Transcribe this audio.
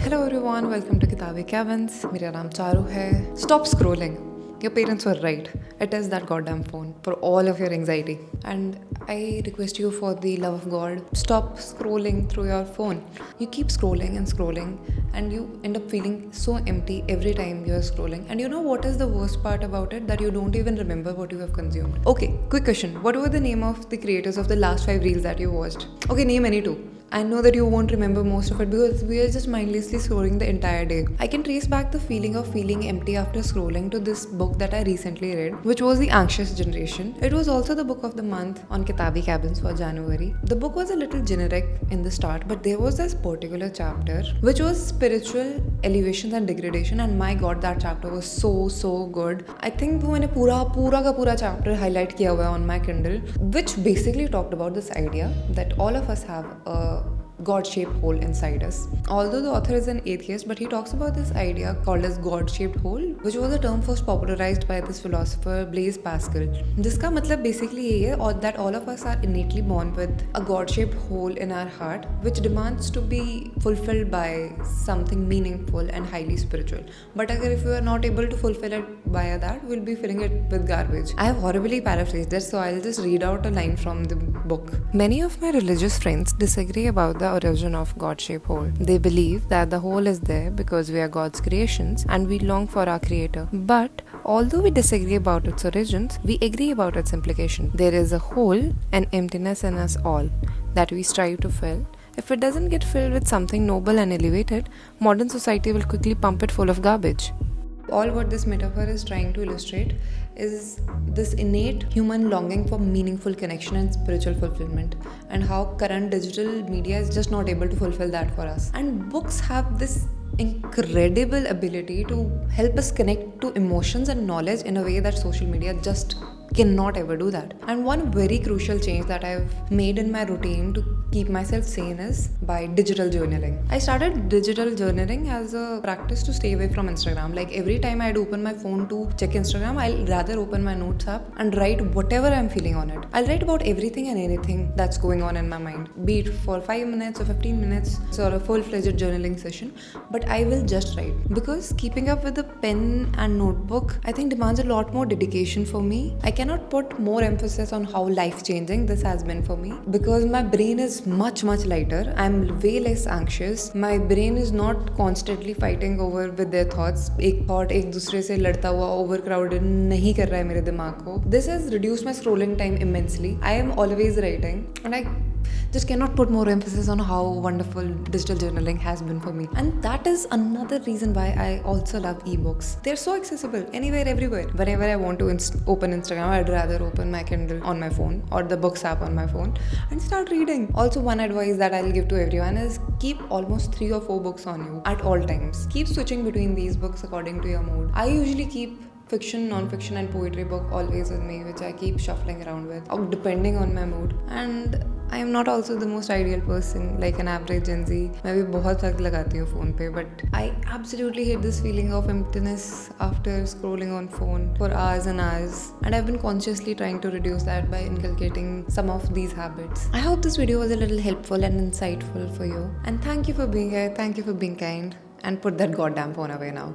Hello everyone, welcome to Kitabi Cabins. मेरा नाम चारू है. Stop scrolling. Your parents were right. It is that goddamn phone for all of your anxiety. And I request you for the love of God, stop scrolling through your phone. You keep scrolling and scrolling and you end up feeling so empty every time you're scrolling. And you know what is the worst part about it? That you don't even remember what you have consumed. Okay, quick question. What were the name of the creators of the last 5 reels that you watched? Okay, name any 2. I know that you won't remember most of it because we are just mindlessly scrolling the entire day. I can trace back the feeling of feeling empty after scrolling to this book that I recently read, which was The Anxious Generation. It was also the book of the month on Kitabi Cabins for January. The book was a little generic in the start, but there was this particular chapter which was spiritual elevations and degradation, and my god, that chapter was so good. I think मैंने पूरा chapter highlight किया हुआ है on my Kindle, which basically talked about this idea that all of us have a God-shaped hole inside us. Although the author is an atheist, but he talks about this idea called as God-shaped hole, which was a term first popularized by this philosopher Blaise Pascal. जिसका मतलब basically ये है that all of us are innately born with a God-shaped hole in our heart, which demands to be fulfilled by something meaningful and highly spiritual. But if you are not able to fulfill it via that, we'll be filling it with garbage. I have horribly paraphrased this, so I'll just read out a line from the book. Many of my religious friends disagree about the origin of God-shaped hole. They believe that the hole is there because we are God's creations and we long for our creator. But although we disagree about its origins, we agree about its implication. There is a hole and emptiness in us all that we strive to fill. If it doesn't get filled with something noble and elevated, modern society will quickly pump it full of garbage. All what this metaphor is trying to illustrate is this innate human longing for meaningful connection and spiritual fulfillment, and how current digital media is just not able to fulfill that for us. And books have this incredible ability to help us connect to emotions and knowledge in a way that social media just cannot ever do that. And one very crucial change that I've made in my routine to keep myself sane is by digital journaling. I started digital journaling as a practice to stay away from Instagram. Like every time I'd open my phone to check Instagram, I'll rather open my notes app and write whatever I'm feeling on it. I'll write about everything and anything that's going on in my mind, be it for 5 minutes or 15 minutes or a full-fledged journaling session, but I will just write. Because keeping up with a pen and notebook, I think demands a lot more dedication for me. I cannot put more emphasis on how life-changing this has been for me, because my brain is much lighter. I'm way less anxious. My brain is not constantly fighting over with their thoughts. एक thought एक दूसरे से लड़ता हुआ overcrowded नहीं कर रहा है मेरे दिमाग को. This has reduced my scrolling time immensely. I am always writing, and I just cannot put more emphasis on how wonderful digital journaling has been for me. And that is another reason why I also love ebooks. They're so accessible anywhere, everywhere. Whenever I want to open Instagram, I'd rather open my Kindle on my phone or the books app on my phone and start reading. Also, one advice that I'll give to everyone is keep almost 3 or 4 books on you at all times. Keep switching between these books according to your mood. I usually keep fiction, non-fiction and poetry book always with me, which I keep shuffling around with, or depending on my mood. And I am not also the most ideal person, like an average Gen Z. मैं भी बहुत वक्त लगाती हूँ phone पे, but I absolutely hate this feeling of emptiness after scrolling on phone for hours and hours. And I've been consciously trying to reduce that by inculcating some of these habits. I hope this video was a little helpful and insightful for you. And thank you for being here, thank you for being kind, and put that goddamn phone away now.